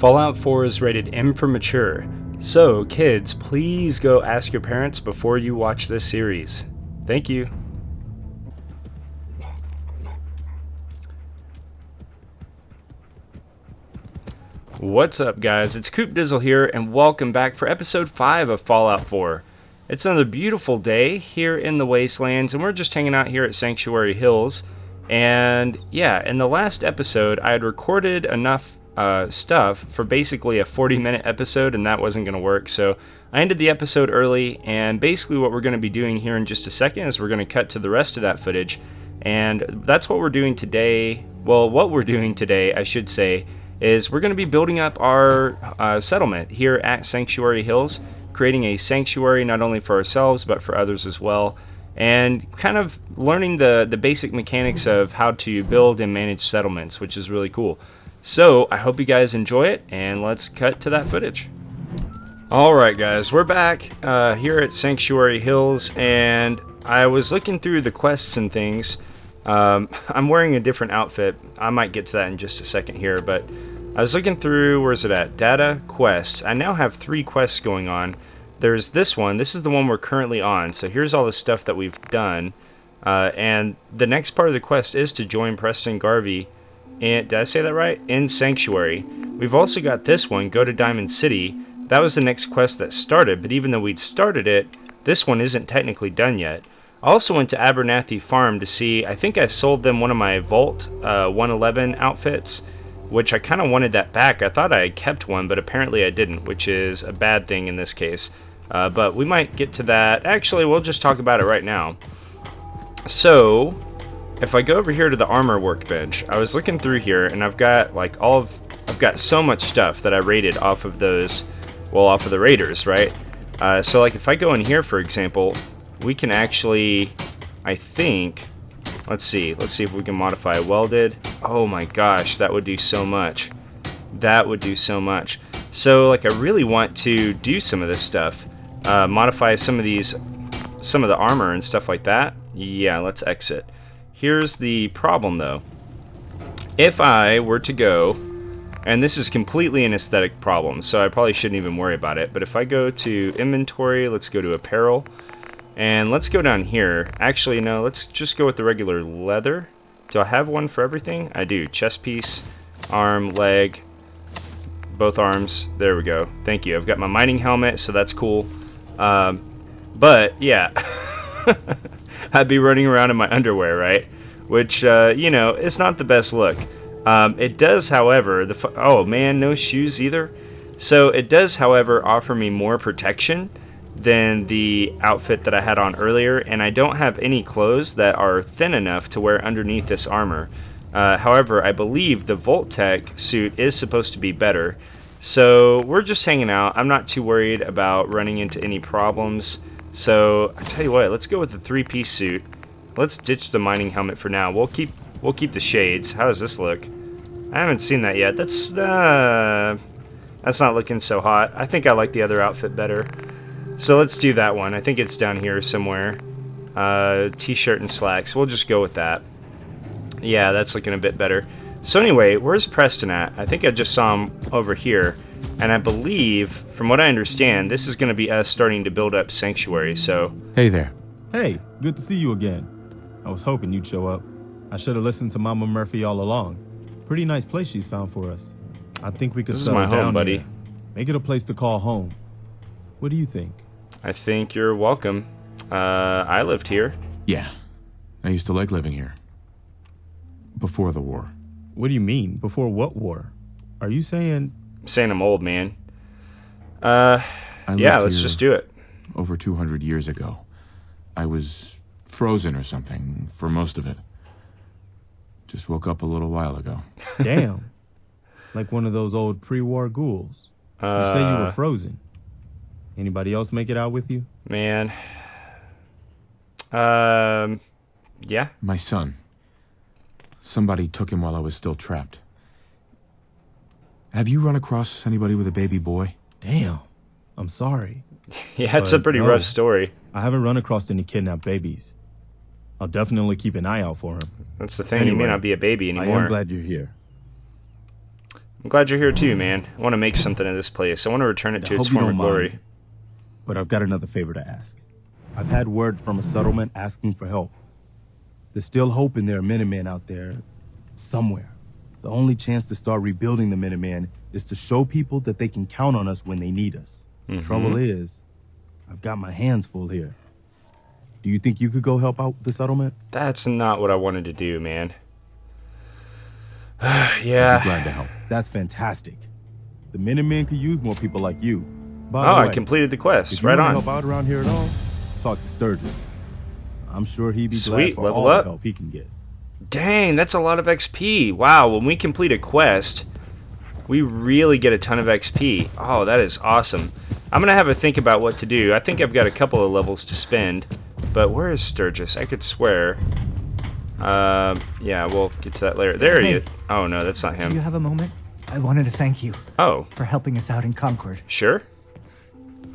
Fallout 4 is rated M for mature, so kids, please go ask your parents before you watch this series. Thank you. What's up, guys? It's Coop Dizzle here, and welcome back for episode 5 of Fallout 4. It's another beautiful day here in the Wastelands, and we're just hanging out here at Sanctuary Hills. And yeah, in the last episode, I had recorded enough stuff for basically a 40-minute episode, and that wasn't going to work. So I ended the episode early, and basically what we're going to be doing here in just a second is we're going to cut to the rest of that footage. And that's what we're doing today. Well, what we're doing today, I should say, is we're going to be building up our settlement here at Sanctuary Hills, creating a sanctuary not only for ourselves but for others as well, and kind of learning the basic mechanics of how to build and manage settlements, which is really cool. So I hope you guys enjoy it, and let's cut to that footage. Alright guys, we're back here at Sanctuary Hills, and I was looking through the quests and things. I'm wearing a different outfit. I might get to that in just a second here, but I was looking through, where's it at? Data, quests. I now have 3 quests going on. There's this one. This is the one we're currently on. So here's all the stuff that we've done. And the next part of the quest is to join Preston Garvey. And did I say that right? In Sanctuary. We've also got this one, go to Diamond City. That was the next quest that started, but even though we'd started it, this one isn't technically done yet. I also went to Abernathy Farm to see, I think I sold them one of my Vault 111 outfits, which I kind of wanted that back. I thought I had kept one, but apparently I didn't, which is a bad thing in this case. But we might get to that. Actually, we'll just talk about it right now. So, if I go over here to the armor workbench, I was looking through here, and I've got like I've got so much stuff that I rated off of those, well, off of the raiders, right? So like if I go in here, for example, we can actually, I think, let's see if we can modify welded. Oh my gosh, that would do so much. That would do so much. So like I really want to do some of this stuff, modify some of the armor and stuff like that. Yeah, let's exit. Here's the problem though. If I were to go, and this is completely an aesthetic problem, so I probably shouldn't even worry about it, but if I go to inventory, let's go to apparel, and let's go down here. Actually, no, let's just go with the regular leather. Do I have one for everything? I do. Chest piece, arm, leg, both arms. There we go. Thank you. I've got my mining helmet, so that's cool. But, yeah. I'd be running around in my underwear, right? Which, you know, it's not the best look. It does, however, oh man, no shoes either. So it does, however, offer me more protection than the outfit that I had on earlier, and I don't have any clothes that are thin enough to wear underneath this armor. However, I believe the Vault-Tec suit is supposed to be better. So we're just hanging out. I'm not too worried about running into any problems. So I tell you what, let's go with the 3-piece suit. Let's ditch the mining helmet for now. We'll keep the shades. How does this look? I haven't seen that yet. That's not looking so hot. I think I like the other outfit better. So let's do that one. I think it's down here somewhere. T-shirt and slacks. We'll just go with that. Yeah, that's looking a bit better. So anyway, where's Preston at? I think I just saw him over here. And I believe, from what I understand, this is going to be us starting to build up Sanctuary, so... Hey there. Hey, good to see you again. I was hoping you'd show up. I should have listened to Mama Murphy all along. Pretty nice place she's found for us. I think we could settle down. This is my home, buddy. Here. Make it a place to call home. What do you think? I think you're welcome. I lived here. Yeah. I used to like living here. Before the war. What do you mean? Before what war? Are you saying... I'm saying I'm old, man. Yeah, let's just do it. Over 200 years ago. I was frozen or something for most of it. Just woke up a little while ago. Damn. Like one of those old pre-war ghouls. You say you were frozen. Anybody else make it out with you? Man. Yeah. My son. Somebody took him while I was still trapped. Have you run across anybody with a baby boy? Damn. I'm sorry. Yeah, it's a pretty rough story. I haven't run across any kidnapped babies. I'll definitely keep an eye out for him. That's the thing. Anyway, you may not be a baby anymore. I am glad you're here. I'm glad you're here too, man. I want to make something of this place. I want to return it to its former glory. But I've got another favor to ask. I've had word from a settlement asking for help. There's still hope in there are Minutemen out there somewhere. The only chance to start rebuilding the Minutemen is to show people that they can count on us when they need us. Trouble is, I've got my hands full here. Do you think you could go help out the settlement? That's not what I wanted to do, man. I'd Yeah. be glad to help. That's fantastic. The Minutemen could use more people like you. By Oh, the I way, completed the quest. if you Right want to on. help out around here at all, talk to Sturgis. I'm sure he'd be Sweet, glad for level all up. the help he can get. Dang, that's a lot of XP. Wow, when we complete a quest, we really get a ton of XP. Oh, that is awesome. I'm going to have a think about what to do. I think I've got a couple of levels to spend. But where is Sturgis? I could swear. Yeah, we'll get to that later. There he is. Oh, no, that's not Do you him. have a moment? I wanted to thank you Oh, for helping us out in Concord. sure.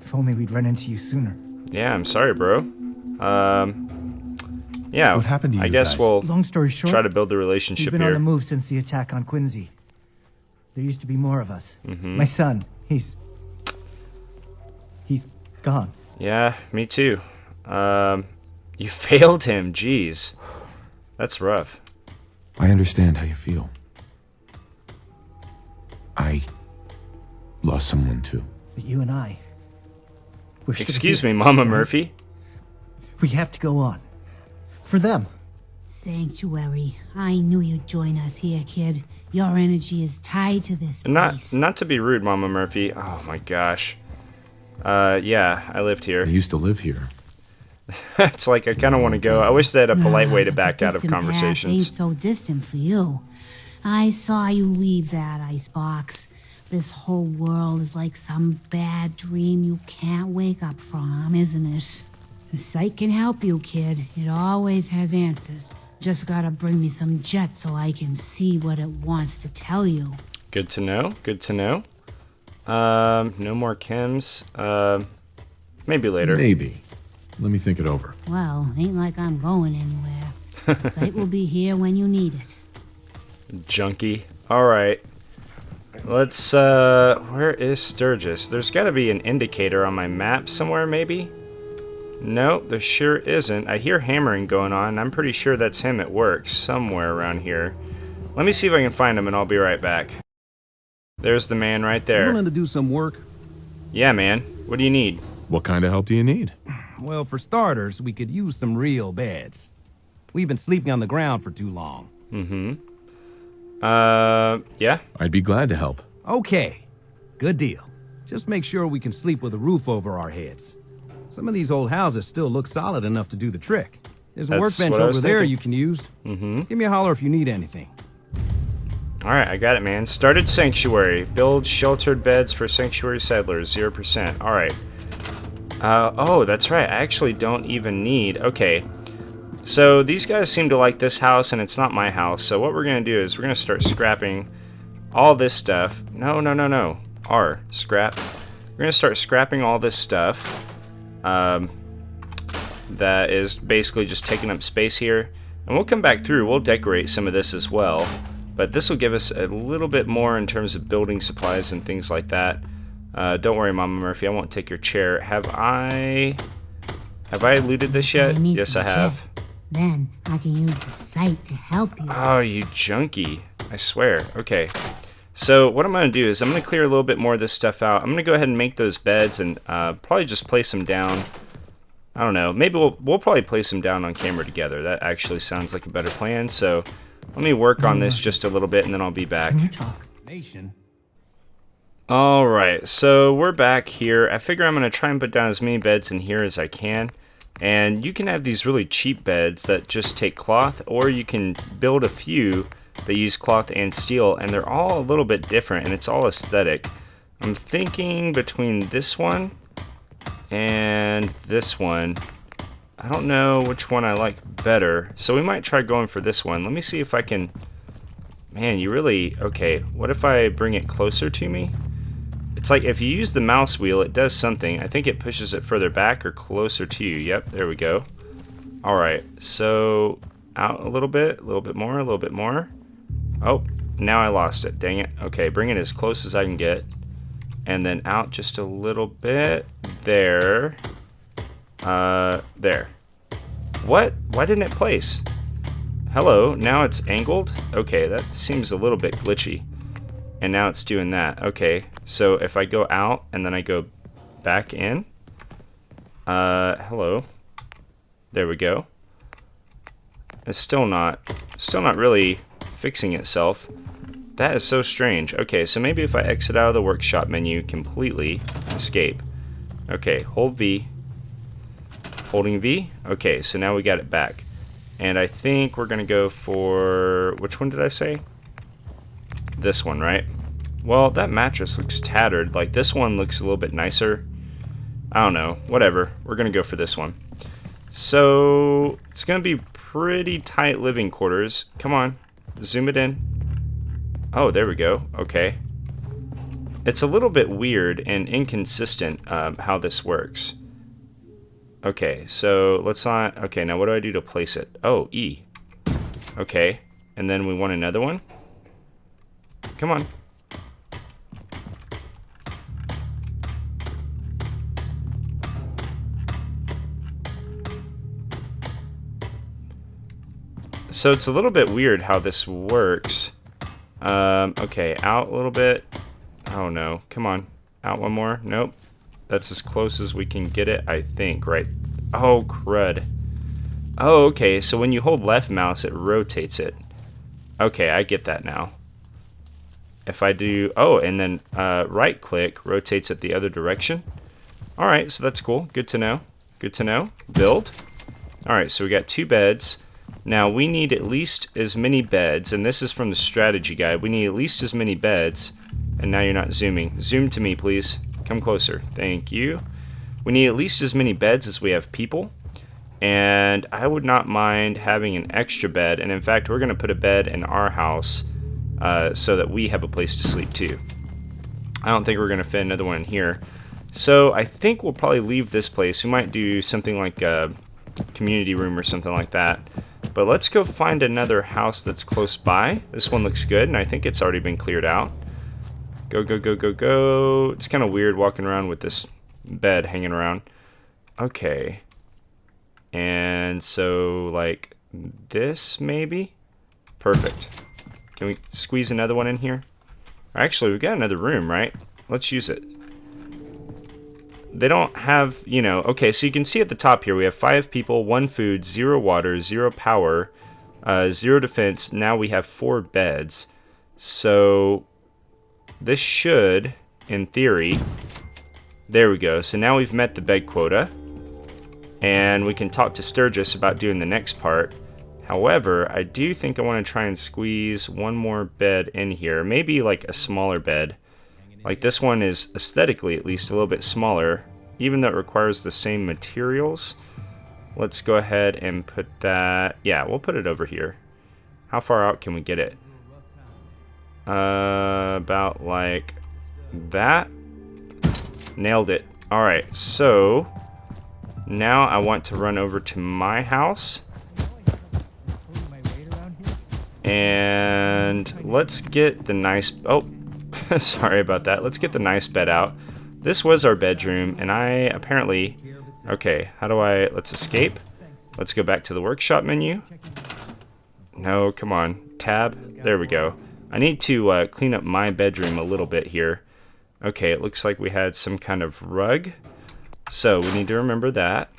If only we'd run into you sooner. Yeah, I'm sorry, bro. Yeah, What happened to I you guess guys? we'll Long story short, try to build the we've relationship been on here. the move since the attack on Quincy. There used to be more of us. My son, he's gone. Yeah, me too. You failed him, jeez. That's rough. I understand how you feel. I lost someone too. But you and I, we're still Excuse here, me, Mama right? Murphy. We have to go on. For them. Sanctuary. I knew you'd join us here, kid. Your energy is tied to this place. Not to be rude, Mama Murphy. Oh my gosh. Yeah, I lived I here. used to live here. It's like I kind of want to go. I wish they had a polite way to The back out of distant past conversations. ain't so distant for you. I saw you leave that icebox. This whole world is like some bad dream you can't wake up from, isn't it? The sight can help you, kid. It always has answers. Just gotta bring me some jet so I can see what it wants to tell you. Good to know. Good to know. No more chems. Maybe later. Maybe. Let me think it over. Well, ain't like I'm going anywhere. Sight will be here when you need it. Junkie. Alright. Let's, where is Sturgis? There's gotta be an indicator on my map somewhere, maybe? No, there sure isn't. I hear hammering going on. I'm pretty sure that's him at work, somewhere around here. Let me see if I can find him, and I'll be right back. There's the man right You there. willing to do some work? Yeah, man. What do you need? What kind of help do you need? Well, for starters, we could use some real beds. We've been sleeping on the ground for too long. Yeah? I'd be glad to help. Okay, good deal. Just make sure we can sleep with a roof over our heads. Some of these old houses still look solid enough to do the trick. There's a That's workbench what I over was there thinking. you can use. Give me a holler if you need anything. Alright, I got it, man. Started Sanctuary. Build sheltered beds for Sanctuary settlers. 0%. Alright. Oh, that's right. I actually don't even need... Okay. So, these guys seem to like this house, and it's not my house. So, what we're going to do is we're going to start scrapping all this stuff. No. R. Scrap. We're going to start scrapping all this stuff. That is basically just taking up space here. And we'll come back through. We'll decorate some of this as well. But this will give us a little bit more in terms of building supplies and things like that. Don't worry, Mama Murphy. I won't take your chair. Have I looted this yet? need Yes, I some have. jet. Then I can use the sight to help you. Oh, you junkie. I swear. Okay. So what I'm going to do is I'm going to clear a little bit more of this stuff out. I'm going to go ahead and make those beds and probably just place them down. I don't know. Maybe we'll probably place them down on camera together. That actually sounds like a better plan. So let me work on this just a little bit and then I'll be back. Can you talk? Nation. Alright, so we're back here. I figure I'm going to try and put down as many beds in here as I can. And you can have these really cheap beds that just take cloth, or you can build a few that use cloth and steel, and they're all a little bit different, and it's all aesthetic. I'm thinking between this one and this one. I don't know which one I like better, so we might try going for this one. Let me see if I can... Man, you really... Okay, what if I bring it closer to me? It's like if you use the mouse wheel, it does something. I think it pushes it further back or closer to you. Yep, there we go. Alright, so out a little bit more, a little bit more. Oh, now I lost it. Dang it. Okay, bring it as close as I can get. And then out just a little bit. There. There. What? Why didn't it place? Hello, now it's angled? Okay, that seems a little bit glitchy. And now it's doing that. Okay, so if I go out and then I go back in. Hello. There we go. It's still not really fixing itself. That is so strange. Okay, so maybe if I exit out of the workshop menu completely, escape. Okay, hold V. Holding V. Okay, so now we got it back. And I think we're gonna go for, which one did I say? This one, right? Well, that mattress looks tattered. Like, this one looks a little bit nicer. I don't know, whatever. We're gonna go for this one. So, it's gonna be pretty tight living quarters. Come on, zoom it in. Oh, there we go, okay. It's a little bit weird and inconsistent how this works. Okay, so let's not, okay, now what do I do to place it? Oh, E. Okay, and then we want another one. Come on. So it's a little bit weird how this works. Okay, out a little bit. Oh no, come on. Out one more. Nope. That's as close as we can get it, I think, right? Oh, crud. Oh, okay, so when you hold left mouse, it rotates it. Okay, I get that now. If I do, oh, and then right click rotates it the other direction. All right, so that's cool. Good to know. Good to know. Build. All right, so we got 2 beds. Now we need at least as many beds, and this is from the strategy guide. We need at least as many beds. And now you're not zooming. Zoom to me, please. Come closer. Thank you. We need at least as many beds as we have people. And I would not mind having an extra bed. And in fact, we're going to put a bed in our house so that we have a place to sleep too. I don't think we're going to fit another one in here. So I think we'll probably leave this place. We might do something like a community room or something like that. But let's go find another house that's close by. This one looks good, and I think it's already been cleared out. Go, go, go, go, go. It's kind of weird walking around with this bed hanging around. Okay. And so, like, this maybe? Perfect. Can we squeeze another one in here? Actually, we've got another room, right? Let's use it. They don't have, you know, okay, so you can see at the top here, we have 5 people, 1 food, 0 water, 0 power, 0 defense. Now we have 4 beds. So this should, in theory, there we go. So now we've met the bed quota, and we can talk to Sturgis about doing the next part. However, I do think I want to try and squeeze one more bed in here. Maybe like a smaller bed. Like this one is aesthetically at least a little bit smaller, even though it requires the same materials. Let's go ahead and put that, yeah, we'll put it over here. How far out can we get it? About like that. Nailed it. All right, so now I want to run over to my house. And let's get the nice, oh, sorry about that. Let's get the nice bed out. This was our bedroom, and I apparently, okay, how do I, let's escape. Let's go back to the workshop menu. No, come on, tab, there we go. I need to clean up my bedroom a little bit here. Okay, it looks like we had some kind of rug. So we need to remember that.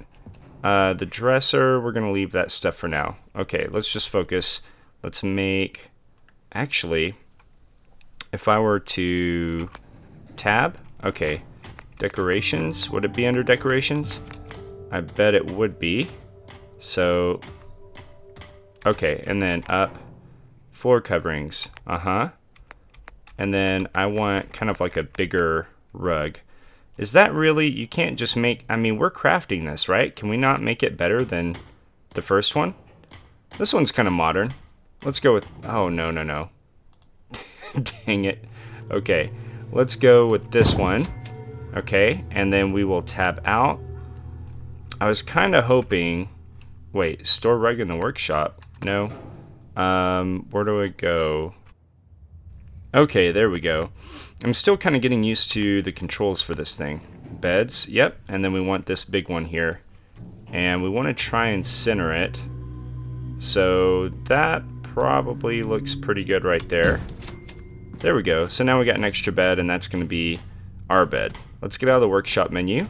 The dresser, we're gonna leave that stuff for now. Okay, let's just focus. Let's make, actually, if I were to tab, okay, decorations, would it be under decorations? I bet it would be. So, okay, and then up, floor coverings, and then I want kind of like a bigger rug. Is that really, you can't just make, I mean, we're crafting this, right? Can we not make it better than the first one? This one's kind of modern. Let's go with, oh, no, no, no. Dang it. Okay, let's go with this one. Okay, and then we will tab out. I was kind of hoping, wait, store rug in the workshop? No. Where do I go? Okay, there we go. I'm still kind of getting used to the controls for this thing. Beds, yep, and then we want this big one here. And we want to try and center it. So that probably looks pretty good right there. There we go. So now we got an extra bed, and that's going to be our bed. Let's get out of the workshop menu.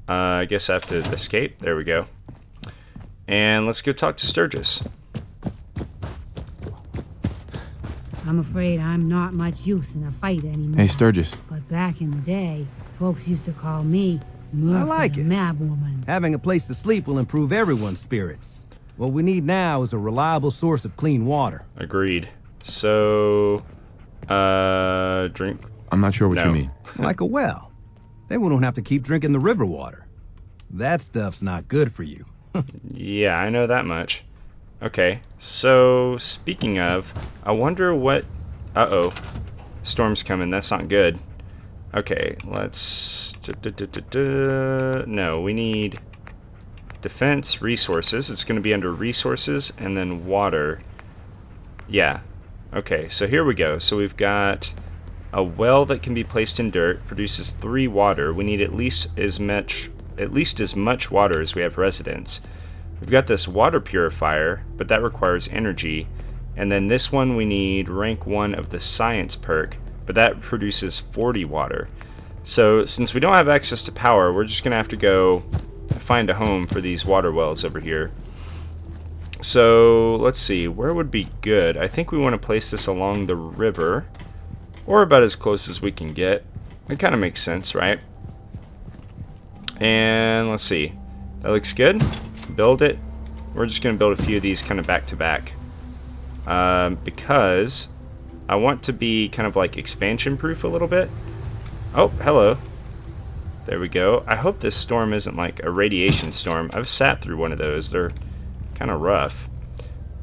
I guess I have to escape. There we go. And let's go talk to Sturgis. I'm afraid I'm not much use in a fight anymore. Hey, Sturgis. But back in the day, folks used to call me Murphy, I like the it. Mad Woman. Having a place to sleep will improve everyone's spirits. What we need now is a reliable source of clean water. Agreed. So, drink. I'm not sure what No. you mean. Like a well. Then we don't have to keep drinking the river water. That stuff's not good for you. Yeah, I know that much. Okay, so speaking of, I wonder what... Uh-oh. Storm's coming, that's not good. Okay, let's... No, we need defense, resources. It's going to be under resources and then water. Yeah. Okay, so here we go. So we've got a well that can be placed in dirt, produces 3 water. We need at least as much water as we have residents. We've got this water purifier, but that requires energy. And then this one we need rank 1 of the science perk, but that produces 40 water. So since we don't have access to power, we're just gonna have to go find a home for these water wells over here. So let's see, where would be good? I think we want to place this along the river, or about as close as we can get. It kind of makes sense, right? And let's see, that looks good. Build it. We're just going to build a few of these kind of back to back, because I want to be kind of like expansion proof a little bit. Oh, hello. There we go. I hope this storm isn't like a radiation storm. I've sat through one of those. They're kind of rough.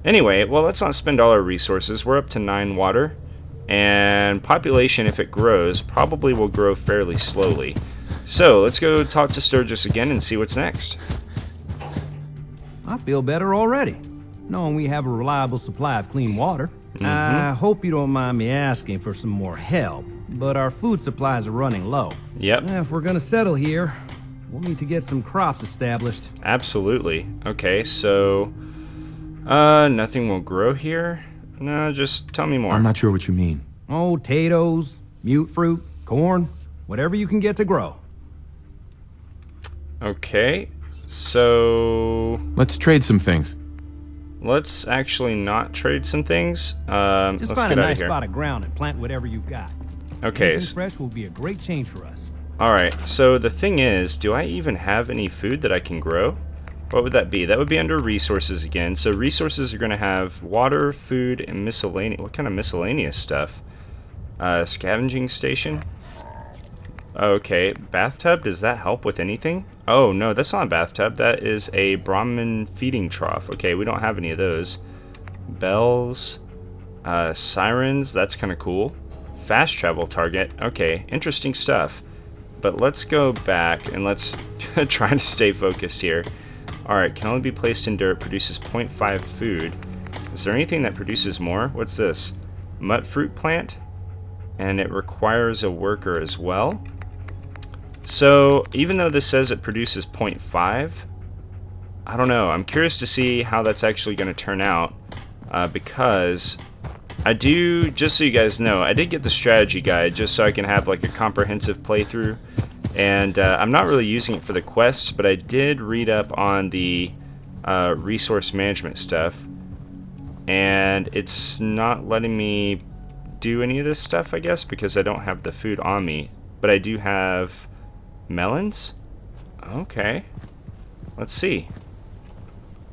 Anyway, well, let's not spend all our resources. We're up to 9 water, and population, if it grows, probably will grow fairly slowly. So let's go talk to Sturgis again and see what's next. I feel better already, knowing we have a reliable supply of clean water. I hope you don't mind me asking for some more help, but our food supplies are running low. Yep. If we're gonna settle here, we'll need to get some crops established. Absolutely. Okay, so nothing will grow here? No, just tell me more. I'm not sure what you mean. Oh, potatoes, mute fruit, corn, whatever you can get to grow. Okay, so Let's trade some things. let's actually not trade some things. Just Let's find a get out of nice here. spot of ground and plant whatever you've got. Okay, Anything fresh will be a great change for us. alright, so the thing is, do I even have any food that I can grow? What would that be? That would be under resources again. So resources are going to have water, food, and miscellaneous. What kind of miscellaneous stuff? Scavenging station? Okay, bathtub, does that help with anything? Oh, no, that's not a bathtub. That is a Brahmin feeding trough. Okay, we don't have any of those. Bells, sirens, that's kind of cool. Fast travel target. Okay, interesting stuff. But let's go back and let's try to stay focused here. Alright, can only be placed in dirt, produces 0.5 food. Is there anything that produces more? What's this? Mut fruit plant? And it requires a worker as well. So, even though this says it produces 0.5, I don't know. I'm curious to see how that's actually going to turn out, because I do, just so you guys know, I did get the strategy guide just so I can have like a comprehensive playthrough, and I'm not really using it for the quests, but I did read up on the resource management stuff, and it's not letting me do any of this stuff, I guess, because I don't have the food on me, but I do have melons? Okay. Let's see.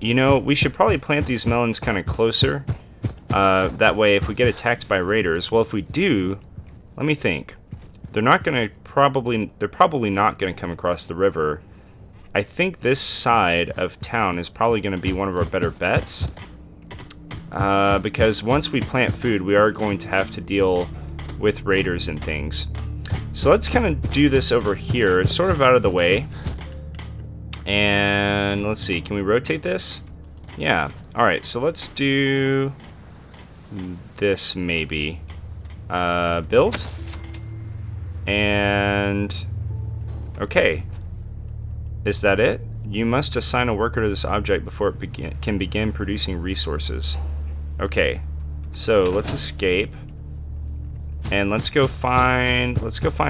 You know, we should probably plant these melons kind of closer. That way, if we get attacked by raiders, well, if we do, let me think. They're probably not going to come across the river. I think this side of town is probably going to be one of our better bets. Because once we plant food, we are going to have to deal with raiders and things. So let's kind of do this over here. It's sort of out of the way. And let's see, can we rotate this? Yeah. Alright, so let's do this maybe. Build. And okay. Is that it? You must assign a worker to this object before it can begin producing resources. Okay. So let's escape. And let's go find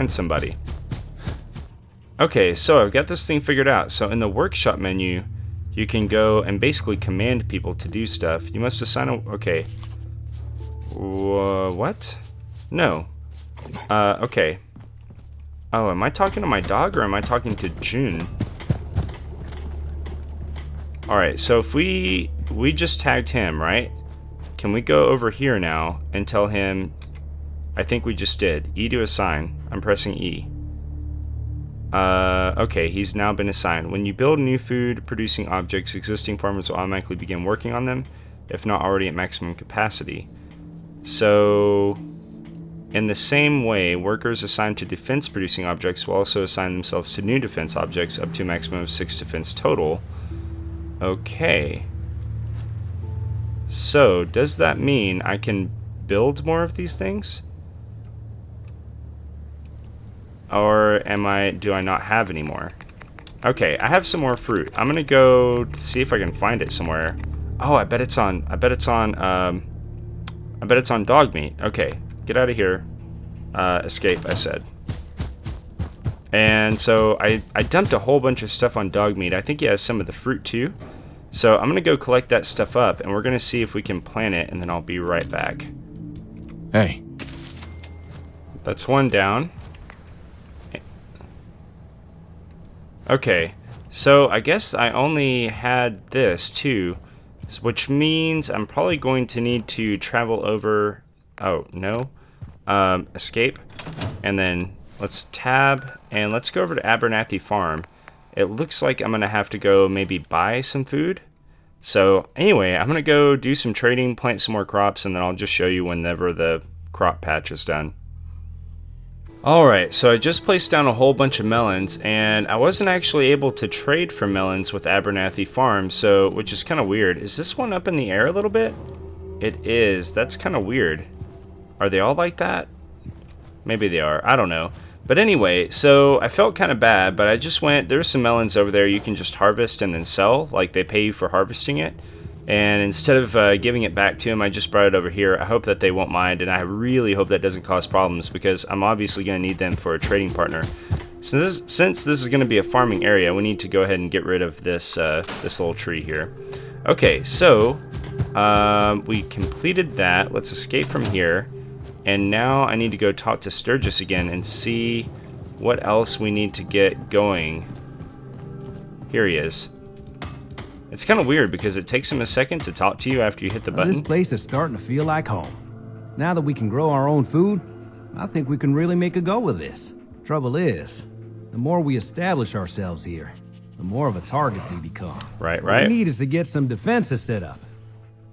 somebody. Okay, so I've got this thing figured out. So in the workshop menu, you can go and basically command people to do stuff. You must assign a... Okay. What? No. Okay. Oh, am I talking to my dog or am I talking to June? Alright, so if we just tagged him, right? Can we go over here now and tell him... I think we just did. E to assign. I'm pressing E. Okay, he's now been assigned. When you build new food-producing objects, existing farmers will automatically begin working on them, if not already at maximum capacity. So, in the same way, workers assigned to defense-producing objects will also assign themselves to new defense objects up to a maximum of 6 defense total. Okay. So, does that mean I can build more of these things? Or do I not have any more? Okay, I have some more fruit. I'm gonna go see if I can find it somewhere. Oh, I bet it's on dog meat. Okay, get out of here. Escape, I said. And so I dumped a whole bunch of stuff on dog meat. I think he has some of the fruit too. So I'm gonna go collect that stuff up and we're gonna see if we can plant it and then I'll be right back. Hey. That's one down. Okay, so I guess I only had this too, which means I'm probably going to need to travel over. Oh no, escape, and then let's tab and let's go over to Abernathy Farm. It looks like I'm gonna have to go maybe buy some food. So anyway, I'm gonna go do some trading, plant some more crops, and then I'll just show you whenever the crop patch is done. Alright, so I just placed down a whole bunch of melons, and I wasn't actually able to trade for melons with Abernathy Farm, so, which is kind of weird. Is this one up in the air a little bit? It is. That's kind of weird. Are they all like that? Maybe they are. I don't know. But anyway, so I felt kind of bad, but I just went, there's some melons over there you can just harvest and then sell, like they pay you for harvesting it. And instead of giving it back to them, I just brought it over here. I hope that they won't mind, and I really hope that doesn't cause problems because I'm obviously going to need them for a trading partner. So since this is going to be a farming area, we need to go ahead and get rid of this this little tree here. Okay, so we completed that. Let's escape from here. And now I need to go talk to Sturgis again and see what else we need to get going. Here he is. It's kind of weird because it takes him a second to talk to you after you hit the button. This place is starting to feel like home. Now that we can grow our own food, I think we can really make a go with this. Trouble is, the more we establish ourselves here, the more of a target we become. Right. What we need is to get some defenses set up.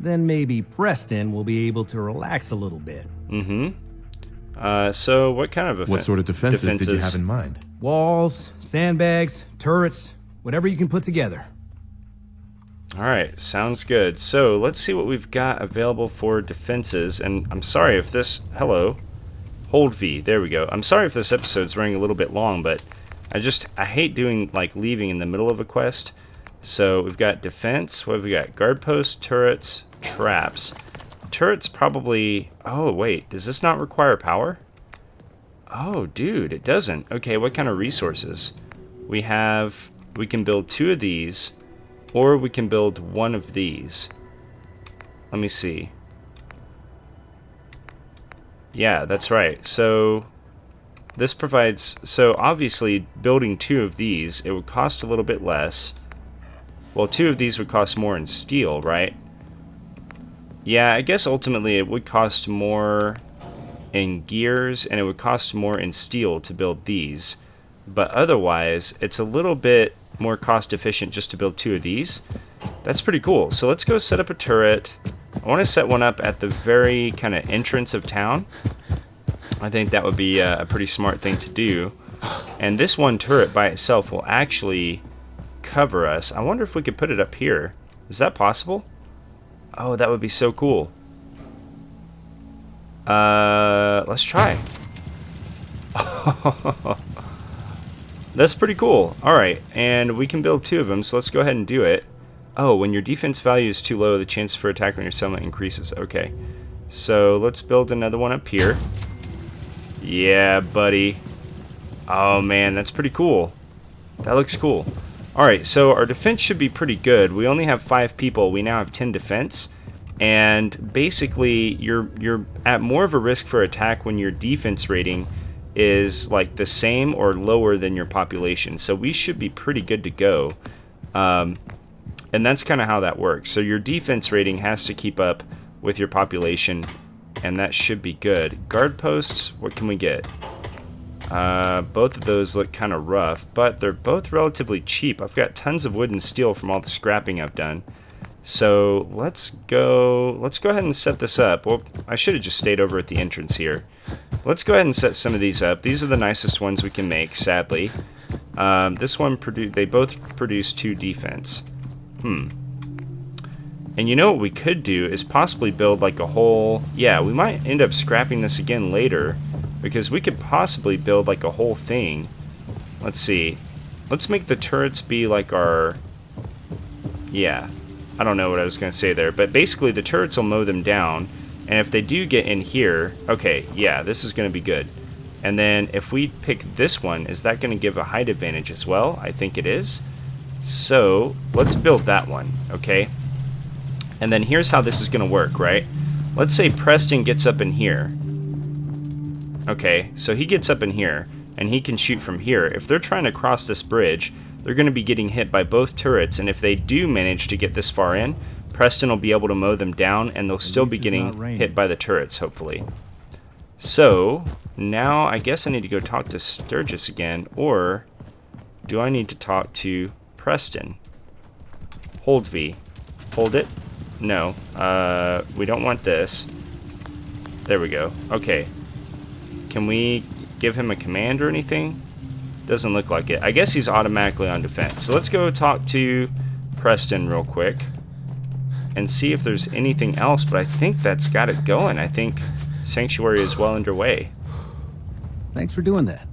Then maybe Preston will be able to relax a little bit. So what kind of What sort of defenses did you have in mind? Walls, sandbags, turrets, whatever you can put together. Alright, sounds good. So let's see what we've got available for defenses. And I'm sorry if this... Hello. Hold V. There we go. I'm sorry if this episode's running a little bit long, but I hate doing, like, leaving in the middle of a quest. So we've got defense. What have we got? Guard posts, turrets, traps. Turrets probably... Oh, wait. Does this not require power? Oh, dude, it doesn't. Okay, what kind of resources? We can build 2 of these, or we can build 1 of these. Let me see. Yeah, that's right. So this provides... So obviously, building 2 of these, it would cost a little bit less. Well, 2 of these would cost more in steel, right? Yeah, I guess ultimately it would cost more in gears, and it would cost more in steel to build these. But otherwise, it's a little bit more cost efficient just to build 2 of these. That's pretty cool. So let's go set up a turret. I want to set one up at the very kind of entrance of town. I think that would be a pretty smart thing to do. And this one turret by itself will actually cover us. I wonder if we could put it up here. Is that possible? Oh, that would be so cool. Let's try. That's pretty cool. Alright, and we can build 2 of them, so let's go ahead and do it. Oh, when your defense value is too low, the chance for attack on your settlement increases. Okay. So let's build another one up here. Yeah, buddy. Oh man, that's pretty cool. That looks cool. Alright, so our defense should be pretty good. We only have 5 people. We now have 10 defense. And basically, you're at more of a risk for attack when your defense rating is like the same or lower than your population. So we should be pretty good to go. And that's kind of how that works. So your defense rating has to keep up with your population, and that should be good. Guard posts, what can we get? Both of those look kind of rough, but they're both relatively cheap. I've got tons of wood and steel from all the scrapping I've done. So let's go ahead and set this up. Well, I should have just stayed over at the entrance here. Let's go ahead and set some of these up. These are the nicest ones we can make, sadly. This one, they both produce 2 defense. And you know what we could do is possibly build like a whole... Yeah, we might end up scrapping this again later, because we could possibly build like a whole thing. Let's see. Let's make the turrets be like our... Yeah, I don't know what I was going to say there, but basically the turrets will mow them down, and if they do get in here... Okay, yeah, this is going to be good. And then if we pick this one, is that going to give a height advantage as well? I think it is. So let's build that one, okay? And then here's how this is going to work, right? Let's say Preston gets up in here. Okay, so he gets up in here, and he can shoot from here. If they're trying to cross this bridge, they're going to be getting hit by both turrets, and if they do manage to get this far in, Preston will be able to mow them down, and they'll still be getting hit by the turrets, hopefully. So, now I guess I need to go talk to Sturgis again, or do I need to talk to Preston? Hold V. Hold it. No. We don't want this. There we go. Okay. Can we give him a command or anything? Doesn't look like it. I guess he's automatically on defense. So let's go talk to Preston real quick and see if there's anything else, but I think that's got it going. I think Sanctuary is well underway. Thanks for doing that.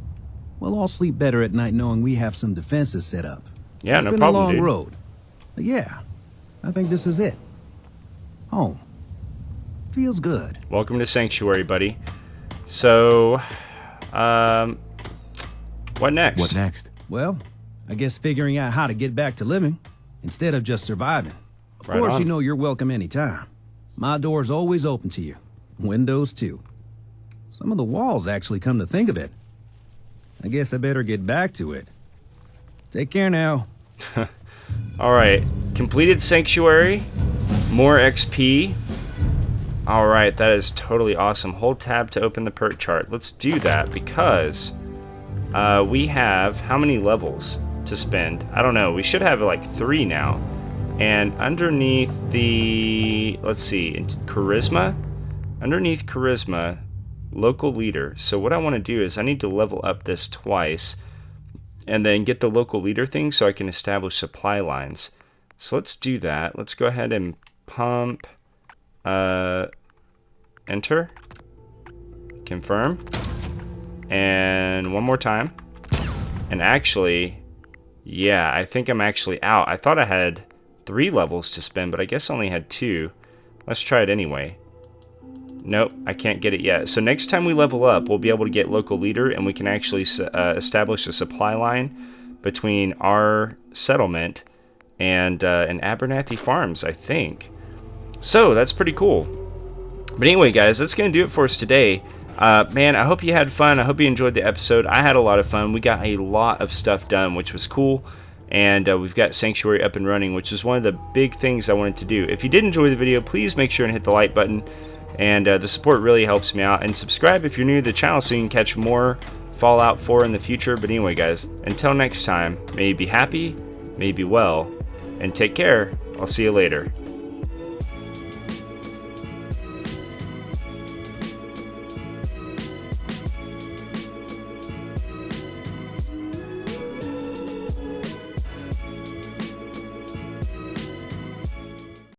We'll all sleep better at night knowing we have some defenses set up. Yeah, It's no been problem, a long dude. road. But yeah, I think this is it. Home. Feels good. Welcome to Sanctuary, buddy. So, what next? What next? Well, I guess figuring out how to get back to living instead of just surviving. Of Right course, on. you know you're welcome anytime. My door's always open to you. Windows, too. Some of the walls, actually, come to think of it. I guess I better get back to it. Take care now. Alright, completed Sanctuary, more XP. Alright, that is totally awesome. Hold tab to open the perk chart. Let's do that because we have how many levels to spend? I don't know. We should have like 3 now. And underneath the, let's see, Charisma? Underneath Charisma, local leader. So what I want to do is I need to level up this twice and then get the local leader thing so I can establish supply lines. So let's do that. Let's go ahead and pump, enter, confirm, and one more time. And actually, yeah, I think I'm actually out. I thought I had 3 levels to spend, but I guess I only had 2. Let's try it anyway. Nope, I can't get it yet. So next time we level up, we'll be able to get local leader, and we can actually establish a supply line between our settlement and Abernathy Farms, I think. So that's pretty cool. But anyway, guys, that's going to do it for us today. Man, I hope you had fun. I hope you enjoyed the episode. I had a lot of fun. We got a lot of stuff done, which was cool. And we've got Sanctuary up and running, which is one of the big things I wanted to do. If you did enjoy the video, please make sure and hit the like button. And the support really helps me out. And subscribe if you're new to the channel so you can catch more Fallout 4 in the future. But anyway, guys, until next time, may you be happy, may you be well, and take care. I'll see you later.